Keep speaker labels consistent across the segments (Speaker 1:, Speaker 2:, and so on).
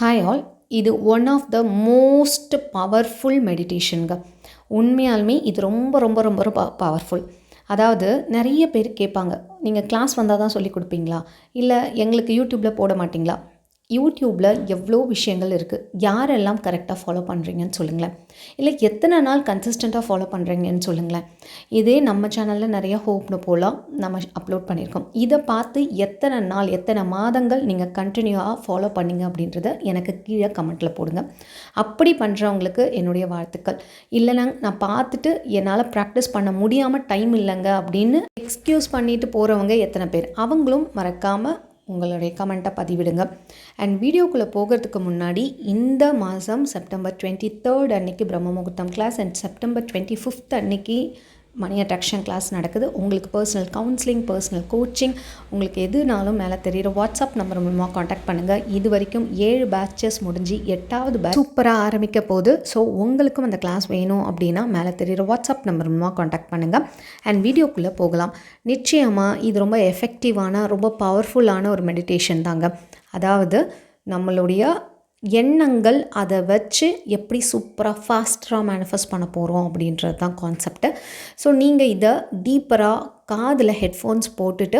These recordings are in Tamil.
Speaker 1: ஹாய் ஆல், இது one of the most powerful மெடிடேஷனுங்க. உண்மையாலுமே இது ரொம்ப ரொம்ப ரொம்ப ரொம்ப பவர்ஃபுல். அதாவது நிறைய பேர் கேட்பாங்க, நீங்கள் கிளாஸ் வந்தால் தான் சொல்லிக் கொடுப்பீங்களா, இல்லை எங்களுக்கு யூடியூப்பில் போட மாட்டிங்களா? யூடியூப்பில் எவ்வளோ விஷயங்கள் இருக்குது. யாரெல்லாம் கரெக்டாக ஃபாலோ பண்ணுறீங்கன்னு சொல்லுங்களேன். இல்லை எத்தனை நாள் கன்சிஸ்டண்ட்டாக ஃபாலோ பண்ணுறீங்கன்னு சொல்லுங்களேன். இதே நம்ம சேனலில் நிறைய ஹோப்னு போலாம் நம்ம அப்லோட் பண்ணியிருக்கோம். இதை பார்த்து எத்தனை நாள் எத்தனை மாதங்கள் நீங்கள் கண்டினியூவாக ஃபாலோ பண்ணிங்க அப்படின்றத எனக்கு கீழே கமெண்ட்டில் போடுங்க. அப்படி பண்ணுறவங்களுக்கு என்னுடைய வாழ்த்துக்கள். இல்லைனா நான் பார்த்துட்டு என்னால் ப்ராக்டிஸ் பண்ண முடியாமல் டைம் இல்லைங்க அப்படின்னு எக்ஸ்கியூஸ் பண்ணிட்டு போகிறவங்க எத்தனை பேர், அவங்களும் மறக்காமல் உங்களுடைய கமெண்ட்டை பதிவிடுங்க. அண்ட் வீடியோக்குள்ளே போகிறதுக்கு முன்னாடி, இந்த மாதம் செப்டம்பர் 23 அன்றைக்கி பிரம்ம முகூர்த்தம் கிளாஸ் அண்ட் செப்டம்பர் 25 அன்றைக்கி மணி அட்ராக்ஷன் கிளாஸ் நடக்குது. உங்களுக்கு பர்சனல் கவுன்சிலிங், பர்சனல் கோச்சிங், உங்களுக்கு எதுனாலும் மேலே தெரிகிற வாட்ஸ்அப் நம்பர் மூலமாக காண்டாக்ட் பண்ணுங்கள். இது வரைக்கும் 7 பேட்சஸ் முடிஞ்சு 8வது பேட்ச் சூப்பராக ஆரம்பிக்க போகுது. ஸோ உங்களுக்கும் அந்த கிளாஸ் வேணும் அப்படின்னா மேலே தெரிகிற வாட்ஸ்அப் நம்பர் மூலமாக காண்டாக்ட் பண்ணுங்கள். அண்ட் வீடியோக்குள்ளே போகலாம். நிச்சயமாக இது ரொம்ப எஃபெக்டிவான, ரொம்ப பவர்ஃபுல்லான ஒரு மெடிடேஷன் தாங்க. அதாவது நம்மளுடைய எண்ணங்கள், அதை வச்சு எப்படி சூப்பராக ஃபாஸ்ட்டாக மேனிஃபெஸ்ட் பண்ண போகிறோம் அப்படின்றது தான் கான்செப்ட்டு. ஸோ நீங்கள் இதை டீப்பராக காதில் ஹெட்ஃபோன்ஸ் போட்டுட்டு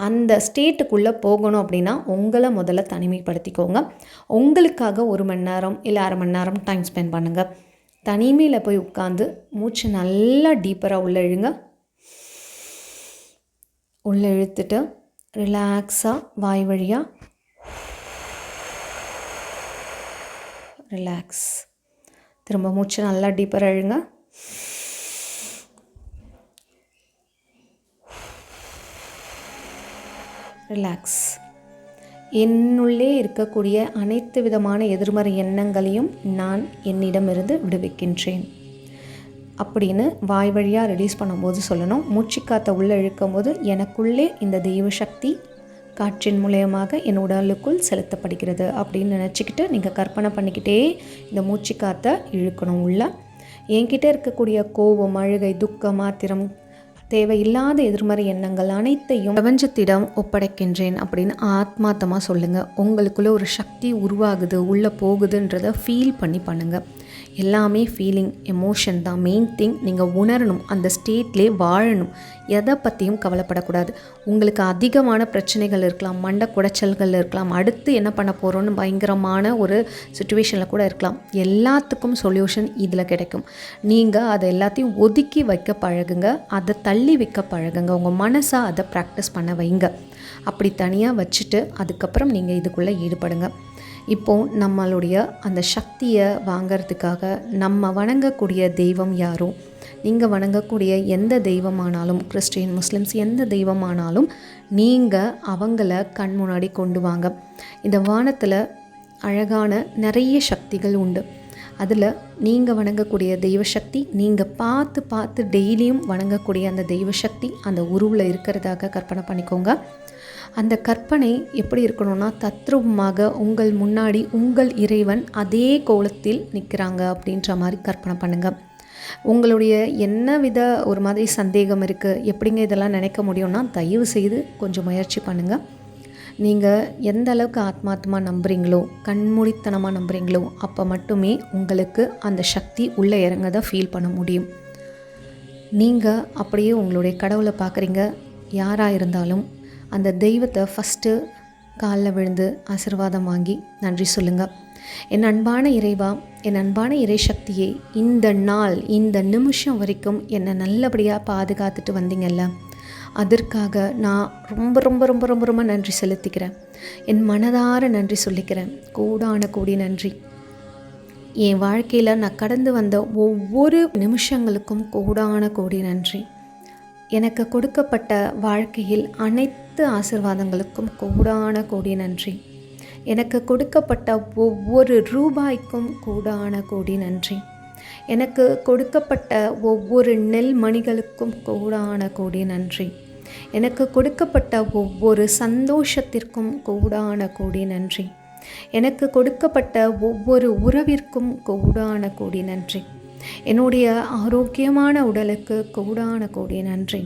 Speaker 1: அந்த ஸ்டேட்டுக்குள்ளே போகணும் அப்படின்னா உங்களை முதல்ல தனிமைப்படுத்திக்கோங்க. உங்களுக்காக 1 மணி நேரம் இல்லை 1/2 மணி நேரம் டைம் ஸ்பெண்ட் பண்ணுங்கள். தனிமையில் போய் உட்காந்து மூச்சு நல்லா டீப்பராக உள்ளே இழுங்க. உள்ளே இழுத்துட்டு ரிலாக்ஸாக வாய் வழியாக ரிலாக்ஸ். திரும்ப மூச்சு நல்லா டீப்பராக இழுங்க. ரிலாக்ஸ். என்னுள்ளே இருக்கக்கூடிய அனைத்து விதமான எதிர்மறை எண்ணங்களையும் நான் என்னிடமிருந்து விடுவிக்கின்றேன் அப்படின்னு வாய் வழியாக ரிலீஸ் பண்ணும்போது சொல்லணும். மூச்சுக்காற்றை உள்ளே இழுக்கும் போது எனக்குள்ளே இந்த தெய்வ சக்தி காற்றின் மூலயமாக என் உடலுக்குள் செலுத்தப்படுகிறது அப்படின்னு நினச்சிக்கிட்டு நீங்கள் கற்பனை பண்ணிக்கிட்டே இந்த மூச்சுக்காற்றை இழுக்கணும். உள்ள என்கிட்ட இருக்கக்கூடிய கோபம், அழுகை, துக்கம், ஆத்திரம், தேவையில்லாத எதிர்மறை எண்ணங்கள் அனைத்தையும் பிரபஞ்சத்திடம் ஒப்படைக்கின்றேன் அப்படின்னு ஆத்மார்த்தமாக சொல்லுங்கள். உங்களுக்குள்ளே ஒரு சக்தி உருவாகுது, உள்ளே போகுதுன்றதை ஃபீல் பண்ணி பண்ணுங்கள். எல்லாமே ஃபீலிங், எமோஷன் தான் மெயின் திங். நீங்கள் உணரணும், அந்த ஸ்டேட்லேயே வாழணும். எதை பற்றியும் கவலைப்படக்கூடாது. உங்களுக்கு அதிகமான பிரச்சனைகள் இருக்கலாம், மண்டை குடைச்சல்கள் இருக்கலாம், அடுத்து என்ன பண்ண போகிறோன்னு பயங்கரமான ஒரு சுச்சுவேஷனில் கூட இருக்கலாம். எல்லாத்துக்கும் சொல்யூஷன் இதில் கிடைக்கும். நீங்கள் அதை எல்லாத்தையும் ஒதுக்கி வைக்க பழகுங்க, அதை தள்ளி வைக்க பழகுங்க. உங்கள் மனசை அதை ப்ராக்டிஸ் பண்ண வைங்க. அப்படி தனியாக வச்சுட்டு அதுக்கப்புறம் நீங்கள் இதுக்குள்ளே ஈடுபடுங்க. இப்போது நம்மளுடைய அந்த சக்தியை வாங்கிறதுக்காக நம்ம வணங்கக்கூடிய தெய்வம் யாரோ, நீங்கள் வணங்கக்கூடிய எந்த தெய்வமானாலும், கிறிஸ்டின், முஸ்லிம்ஸ் எந்த தெய்வமானாலும் நீங்கள் அவங்கள கண் முன்னாடி கொண்டு வாங்க. இந்த வானத்தில் அழகான நிறைய சக்திகள் உண்டு. அதில் நீங்கள் வணங்கக்கூடிய தெய்வ சக்தி, நீங்கள் பார்த்து பார்த்து டெய்லியும் வணங்கக்கூடிய அந்த தெய்வ சக்தி அந்த உருவில் இருக்கிறதாக கற்பனை பண்ணிக்கோங்க. அந்த கற்பனை எப்படி இருக்கணும்னா, தத்ரூபமாக உங்கள் முன்னாடி உங்கள் இறைவன் அதே கோலத்தில் நிற்கிறாங்க அப்படின்ற மாதிரி கற்பனை பண்ணுங்கள். உங்களுடைய என்ன வித ஒரு மாதிரி சந்தேகம் இருக்குது, எப்படிங்க இதெல்லாம் நினைக்க முடியும்னா தயவு செய்து கொஞ்சம் முயற்சி பண்ணுங்கள். நீங்கள் எந்த அளவுக்கு ஆத்மார்த்தமாக நம்புகிறீங்களோ, கண்மூடித்தனமாக நம்புகிறீங்களோ, அப்போ மட்டுமே உங்களுக்கு அந்த சக்தி உள்ளே இறங்கதை ஃபீல் பண்ண முடியும். நீங்கள் அப்படியே உங்களுடைய கடவுளை பார்க்குறீங்க. யாராக இருந்தாலும் அந்த தெய்வத்தை ஃபஸ்ட்டு காலில் விழுந்து ஆசீர்வாதம் வாங்கி நன்றி சொல்லுங்கள். என் அன்பான இறைவா, என் அன்பான இறை சக்தியே, இந்த நாள் இந்த நிமிஷம் வரைக்கும் என்னை நல்லபடியாக பாதுகாத்துட்டு வந்தீங்கல்ல, அதற்காக நான் ரொம்ப ரொம்ப ரொம்ப ரொம்ப ரொம்ப நன்றி செலுத்திக்கிறேன். என் மனதார நன்றி சொல்லிக்கிறேன். கோடான கோடி நன்றி. என் வாழ்க்கையில் நான் கடந்து வந்த ஒவ்வொரு நிமிஷங்களுக்கும் கோடான கோடி நன்றி. எனக்கு கொடுக்கப்பட்ட வாழ்க்கையில் அனைத்து ஆசீர்வாதங்களுக்கும் கோடான கோடி நன்றி. எனக்கு கொடுக்கப்பட்ட ஒவ்வொரு ரூபாய்க்கும் கோடான கோடி நன்றி. எனக்கு கொடுக்கப்பட்ட ஒவ்வொரு நெல் மணிகளுக்கும் கோடான கோடி நன்றி. எனக்கு கொடுக்கப்பட்ட ஒவ்வொரு சந்தோஷத்திற்கும் கோடான கோடி நன்றி. எனக்கு கொடுக்கப்பட்ட ஒவ்வொரு உறவிற்கும் கோடான கோடி நன்றி. என்னுடைய ஆரோக்கியமான உடலுக்கு கோடான கோடி நன்றி.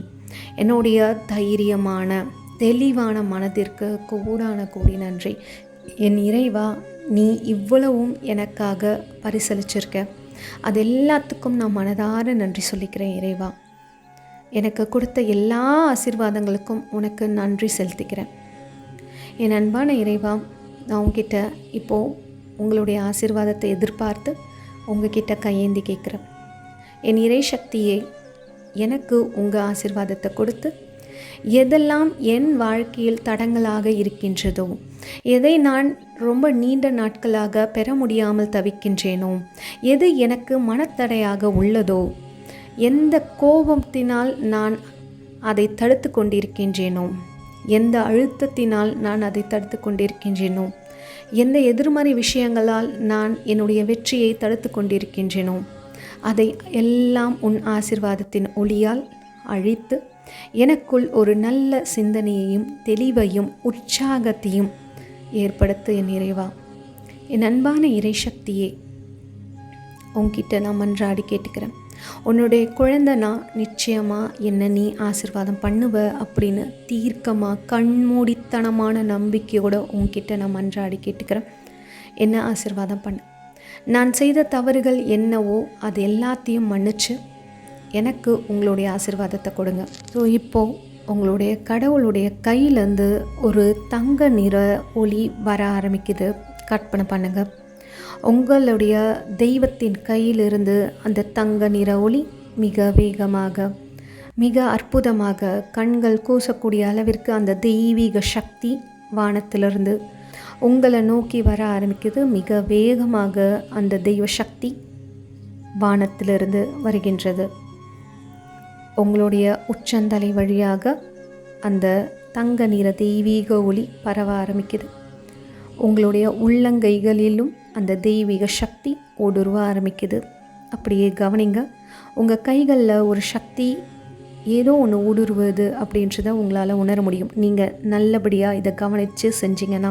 Speaker 1: என்னுடைய தைரியமான தெளிவான மனதிற்கு கோடான கோடி நன்றி. என் இறைவா, நீ இவ்வளவும் எனக்காக பரிசளிச்சிருக்க. அது எல்லாத்துக்கும் நான் மனதார நன்றி சொல்லிக்கிறேன் இறைவா. எனக்கு கொடுத்த எல்லா ஆசீர்வாதங்களுக்கும் உனக்கு நன்றி செலுத்திக்கிறேன். என் அன்பான இறைவா, நான் உங்ககிட்ட இப்போது உங்களுடைய ஆசீர்வாதத்தை எதிர்பார்த்து உங்ககிட்ட கையேந்தி கேட்குறேன். என் இறை சக்தியே, எனக்கு உங்கள் ஆசீர்வாதத்தை கொடுத்து எதெல்லாம் என் வாழ்க்கையில் தடங்களாக இருக்கின்றதோ, எதை நான் ரொம்ப நீண்ட நாட்களாக பெற முடியாமல் தவிக்கின்றேனோ, எது எனக்கு மனத்தடையாக உள்ளதோ, எந்த கோபத்தினால் நான் அதை தடுத்து கொண்டிருக்கின்றேனோ, எந்த அழுத்தத்தினால் நான் அதை தடுத்து கொண்டிருக்கின்றேனோ, எந்த எதிர்மறை விஷயங்களால் நான் என்னுடைய வெற்றியை தடுத்து கொண்டிருக்கின்றேனோ, அதை எல்லாம் உன் ஆசீர்வாதத்தின் ஒளியால் அழித்து எனக்குள் ஒரு நல்ல சிந்தனையையும் தெளிவையும் உற்சாகத்தையும் ஏற்படுத்த என் இறைவா. என் அன்பான இறை சக்தியே, உன்கிட்ட நான் மன்றாடி கேட்டுக்கிறேன். உன்னுடைய குழந்தை நான் நிச்சயமாக என்ன நீ ஆசீர்வாதம் பண்ணுவ அப்படின்னு தீர்க்கமாக கண்மூடித்தனமான நம்பிக்கையோடு உன்கிட்ட நான் மன்றாடி கேட்டுக்கிறேன். என்ன ஆசீர்வாதம் பண்ணு. நான் செய்த தவறுகள் என்னவோ அது எல்லாத்தையும் மன்னிச்சு எனக்கு உங்களுடைய ஆசீர்வாதத்தை கொடுங்க. ஸோ இப்போது உங்களுடைய கடவுளுடைய கையிலேருந்து ஒரு தங்க நிற ஒளி வர ஆரம்பிக்குது. கற்பனை பண்ணுங்கள், உங்களுடைய தெய்வத்தின் கையிலிருந்து அந்த தங்க நிற ஒளி மிக வேகமாக, மிக அற்புதமாக, கண்கள் கூசக்கூடிய அளவிற்கு அந்த தெய்வீக சக்தி வானத்திலிருந்து உங்களை நோக்கி வர ஆரம்பிக்குது. மிக வேகமாக அந்த தெய்வ சக்தி வானத்திலிருந்து வருகின்றது. உங்களுடைய உச்சந்தலை வழியாக அந்த தங்க நிற தெய்வீக ஒளி பரவ ஆரம்பிக்குது. உங்களுடைய உள்ளங்கைகளிலும் அந்த தெய்வீக சக்தி ஊடுருவ ஆரம்பிக்குது. அப்படியே கவனிங்க, உங்கள் கைகளில் ஒரு சக்தி ஏதோ ஒன்று ஊடுருவது அப்படின்றத உங்களால் உணர முடியும். நீங்கள் நல்லபடியாக இதை கவனித்து செஞ்சிங்கன்னா,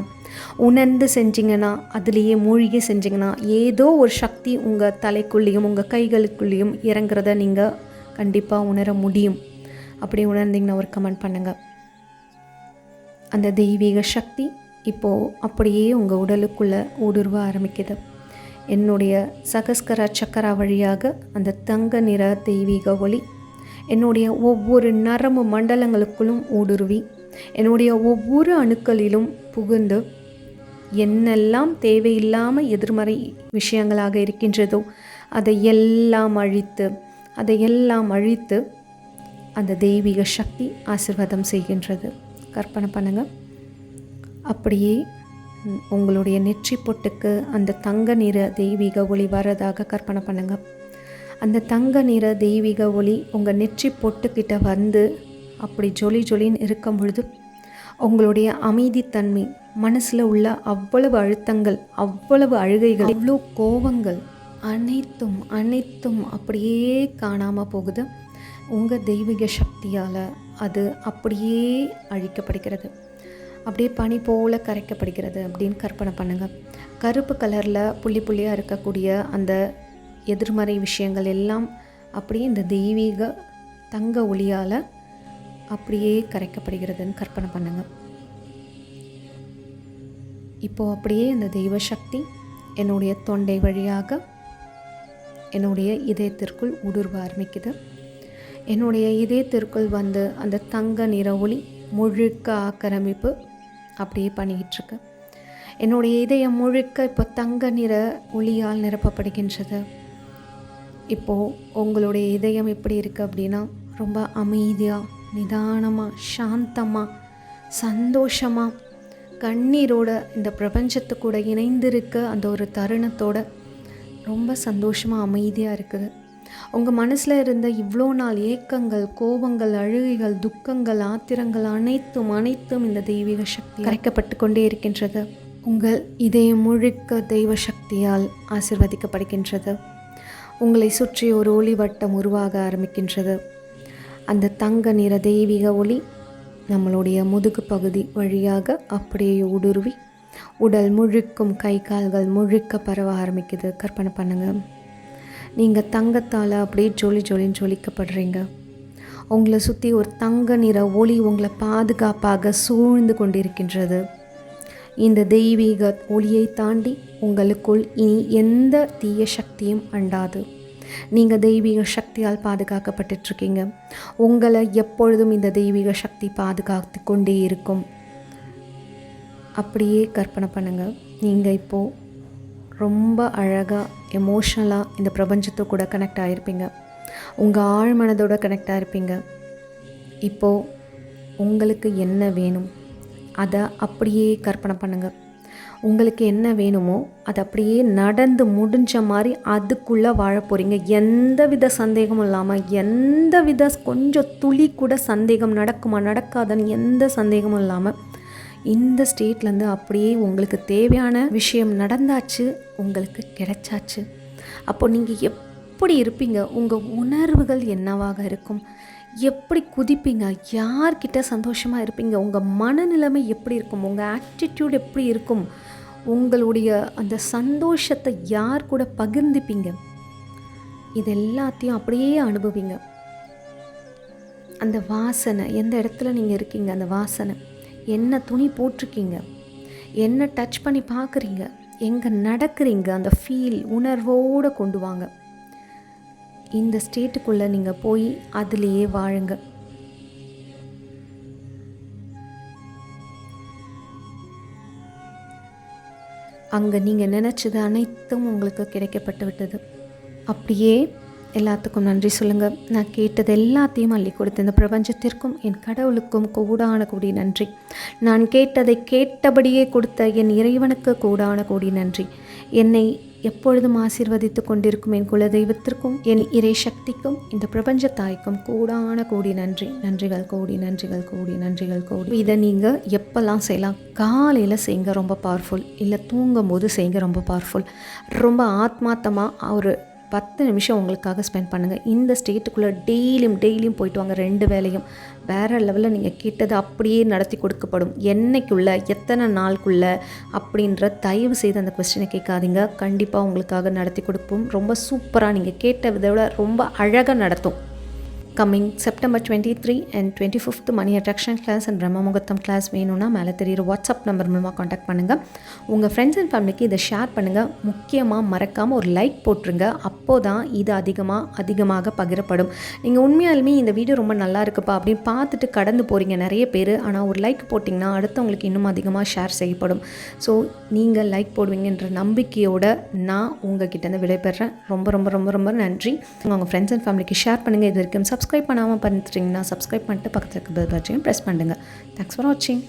Speaker 1: உணர்ந்து செஞ்சிங்கன்னா, அதுலேயே மூழ்கி செஞ்சிங்கன்னா, ஏதோ ஒரு சக்தி உங்கள் தலைக்குள்ளேயும் உங்கள் கைகளுக்குள்ளேயும் இறங்குறத நீங்கள் கண்டிப்பாக உணர முடியும். அப்படி உணர்ந்தீங்கன்னா ஒரு கமெண்ட் பண்ணுங்கள். அந்த தெய்வீக சக்தி இப்போது அப்படியே உங்கள் உடலுக்குள்ளே ஊடுருவ ஆரம்பிக்குது. என்னுடைய சகஸ்கர சக்கரா வழியாக அந்த தங்க நிற தெய்வீக ஒளி என்னுடைய ஒவ்வொரு நரம்பு மண்டலங்களுக்குள்ளும் ஊடுருவி என்னுடைய ஒவ்வொரு அணுக்களிலும் புகுந்து என்னெல்லாம் தேவையில்லாமல் எதிர்மறை விஷயங்களாக இருக்கின்றதோ அதையெல்லாம் அழித்து அந்த தெய்வீக சக்தி ஆசீர்வாதம் செய்கின்றது. கற்பனை பண்ணுங்கள், அப்படியே உங்களுடைய நெற்றி பொட்டுக்கு அந்த தங்க நிற தெய்வீக ஒளி வரதாக கற்பனை பண்ணுங்கள். அந்த தங்க நிற தெய்வீக ஒளி உங்கள் நெற்றி பொட்டுக்கிட்ட வந்து அப்படி ஜொலின்னு இருக்கும் பொழுது உங்களுடைய அமைதித்தன்மை, மனசில் உள்ள அவ்வளவு அழுத்தங்கள், அவ்வளவு அழுகைகள், அவ்வளோ கோபங்கள் அனைத்தும் அப்படியே காணாமல் போகுது. உங்கள் தெய்வீக சக்தியால் அது அப்படியே அழிக்கப்படுகிறது. அப்படியே பனி போல் கரைக்கப்படுகிறது அப்படின்னு கற்பனை பண்ணுங்கள். கருப்பு கலரில் புள்ளியாக இருக்கக்கூடிய அந்த எதிர்மறை விஷயங்கள் எல்லாம் அப்படியே இந்த தெய்வீக தங்க ஒளியால் அப்படியே கரைக்கப்படுகிறதுன்னு கற்பனை பண்ணுங்கள். இப்போது அப்படியே இந்த தெய்வ சக்தி என்னுடைய தொண்டை வழியாக என்னுடைய இதயத்திற்குள் ஊடுருவ ஆரம்பிக்குது. என்னுடைய இதயத்திற்குள் வந்து அந்த தங்க நிற ஒளி முழுக்க ஆக்கிரமிப்பு அப்படியே பண்ணிக்கிட்டுருக்கு. என்னுடைய இதயம் முழுக்க இப்போ தங்க நிற ஒளியால் நிரப்பப்படுகின்றது. இப்போது உங்களுடைய இதயம் எப்படி இருக்குது அப்படின்னா, ரொம்ப அமைதியாக, நிதானமாக, சாந்தமாக, சந்தோஷமாக, கண்ணீரோட இந்த பிரபஞ்சத்துக்கூட இணைந்திருக்க அந்த ஒரு தருணத்தோட ரொம்ப சந்தோஷமாக அமைதியாக இருக்குது. உங்கள் மனசில் இருந்த இவ்வளோ நாள் ஏக்கங்கள், கோபங்கள், அழுகைகள், துக்கங்கள், ஆத்திரங்கள் அனைத்தும் இந்த தெய்வீக சக்தி கரைக்கப்பட்டு கொண்டே இருக்கின்றது. உங்கள் இதயம் முழுக்க தெய்வ சக்தியால் ஆசீர்வதிக்கப்படுகின்றது. உங்களை சுற்றி ஒரு ஒளி வட்டம் உருவாக ஆரம்பிக்கின்றது. அந்த தங்க நிற தெய்வீக ஒளி நம்மளுடைய முதுகு பகுதி வழியாக அப்படியே ஊடுருவி உடல் முழுக்கும், கை கால்கள் முழுக்க பரவ ஆரம்பிக்குது. கற்பனை பண்ணுங்கள், நீங்கள் தங்கத்தால் அப்படியே ஜொலின்னு ஜொலிக்கப்படுறீங்க. உங்களை சுற்றி ஒரு தங்க நிற ஒளி உங்களை பாதுகாப்பாக சூழ்ந்து கொண்டிருக்கின்றது. இந்த தெய்வீக ஒளியை தாண்டி உங்களுக்குள் இனி எந்த தீய சக்தியும் அண்டாது. நீங்கள் தெய்வீக சக்தியால் பாதுகாக்கப்பட்டுட்ருக்கீங்க. உங்களை எப்பொழுதும் இந்த தெய்வீக சக்தி பாதுகாத்து கொண்டே இருக்கும். அப்படியே கற்பனை பண்ணுங்கள், நீங்கள் இப்போது ரொம்ப அழகாக எமோஷ்னலாக இந்த பிரபஞ்சத்தை கூட கனெக்ட் ஆகிருப்பீங்க. உங்கள் ஆழ்மனதோட கனெக்ட் ஆகிருப்பீங்க. இப்போது உங்களுக்கு என்ன வேணும் அதை அப்படியே கற்பனை பண்ணுங்கள். உங்களுக்கு என்ன வேணுமோ அது அப்படியே நடந்து முடிஞ்ச மாதிரி அதுக்குள்ளே வாழ போகிறீங்க. எந்த வித சந்தேகமும் இல்லாமல், எந்த வித கொஞ்சம் துளி கூட சந்தேகம் நடக்குமா நடக்காதுன்னு எந்த சந்தேகமும் இல்லாமல் இந்த ஸ்டேட்லேருந்து அப்படியே உங்களுக்கு தேவையான விஷயம் நடந்தாச்சு, உங்களுக்கு கிடைச்சாச்சு. அப்போ நீங்கள் எப்படி இருப்பீங்க? உங்கள் உணர்வுகள் என்னவாக இருக்கும்? எப்படி குதிப்பீங்க? யார்கிட்ட சந்தோஷமாக இருப்பீங்க? உங்கள் மனநிலைமை எப்படி இருக்கும்? உங்கள் ஆட்டிடியூட் எப்படி இருக்கும்? உங்களுடைய அந்த சந்தோஷத்தை யார் கூட பகிர்ந்துப்பீங்க? இது எல்லாத்தையும் அப்படியே அனுபவிங்க. அந்த வாசனை, எந்த இடத்துல நீங்கள் இருக்கீங்க, அந்த வாசனை, என்ன துணி போட்டிருக்கீங்க, என்ன டச் பண்ணி பார்க்குறீங்க, எங்கே நடக்கிறீங்க, அந்த ஃபீல் உணர்வோடு கொண்டு வாங்க. இந்த ஸ்டேட்டுக்குள்ளே நீங்கள் போய் அதிலேயே வாழுங்க. அங்கே நீங்கள் நினச்சது அனைத்தும் உங்களுக்கு கிடைக்கப்பட்டு விட்டது. அப்படியே எல்லாத்துக்கும் நன்றி சொல்லுங்கள். நான் கேட்டது எல்லாத்தையும் அள்ளி கொடுத்த இந்த பிரபஞ்சத்திற்கும் என் கடவுளுக்கும் கூடான கூடி நன்றி. நான் கேட்டதை கேட்டபடியே கொடுத்த என் இறைவனுக்கு கூடான கூடி நன்றி. என்னை எப்பொழுதும் ஆசீர்வதித்து கொண்டிருக்கும் என் குலதெய்வத்திற்கும் என் இறை சக்திக்கும் இந்த பிரபஞ்ச தாய்க்கும் கூடான கூடி நன்றி. நன்றிகள் கோடி, நன்றிகள் கோடி, நன்றிகள் கோடி. இதை நீங்கள் எப்போல்லாம் செய்யலாம்? காலையில் செய்யுங்க, ரொம்ப பவர்ஃபுல். இல்லை தூங்கும் போது செய்யுங்க, ரொம்ப பவர்ஃபுல். ரொம்ப ஆத்மார்த்தமாக ஒரு 10 நிமிஷம் உங்களுக்காக ஸ்பெண்ட் பண்ணுங்கள். இந்த ஸ்டேட்டுக்குள்ளே டெய்லியும் போயிட்டு வாங்க. 2 வேளையும் வேறு லெவலில் நீங்கள் கேட்டது அப்படியே நடத்தி கொடுக்கப்படும். என்னைக்குள்ளே, எத்தனை நாளுக்குள்ளே அப்படின்ற தயவு செய்து அந்த கொஸ்டினை கேட்காதீங்க. கண்டிப்பாக உங்களுக்காக நடத்தி கொடுப்போம். ரொம்ப சூப்பராக நீங்கள் கேட்ட விட ரொம்ப அழகாக நடத்தும். Coming September 23 and 25 money attraction class and Brahma Muhurtham class வேணும்னா மேலே தெரியுற வாட்ஸ்அப் நம்பர் மூலமாக காண்டாக்ட் பண்ணுங்கள். உங்கள் ஃப்ரெண்ட்ஸ் அண்ட் ஃபேமிலிக்கு இதை ஷேர் பண்ணுங்கள். முக்கியமாக மறக்காமல் ஒரு லைக் போட்டுருங்க. அப்போது தான் இது அதிகமாக பகிரப்படும். நீங்கள் உண்மையாலுமே இந்த வீடியோ ரொம்ப நல்லா இருக்குப்பா அப்படின்னு பார்த்துட்டு கடந்து போகிறீங்க நிறைய பேர். ஆனால் ஒரு லைக் போட்டிங்கன்னா அடுத்தவங்களுக்கு இன்னும் அதிகமாக ஷேர் செய்யப்படும். ஸோ நீங்கள் லைக் போடுவீங்கன்ற நம்பிக்கையோடு நான் உங்ககிட்டேருந்து விடைபெறேன். ரொம்ப நன்றி. உங்கள் ஃப்ரெண்ட்ஸ் அண்ட் ஃபேமிலிக்கு ஷேர் பண்ணுங்கள். இது வரைக்கும் சப்ஸ்கிரைப் பண்ணாமல் பண்ணிட்டுருங்கன்னா சப்ஸ்கிரைப் பண்ணிட்டு பக்கத்தில் இருக்க பெல் பட்டனையும் ப்ரெஸ் பண்ணுங்கள். தேங்க்ஸ் ஃபார் வாட்சிங்.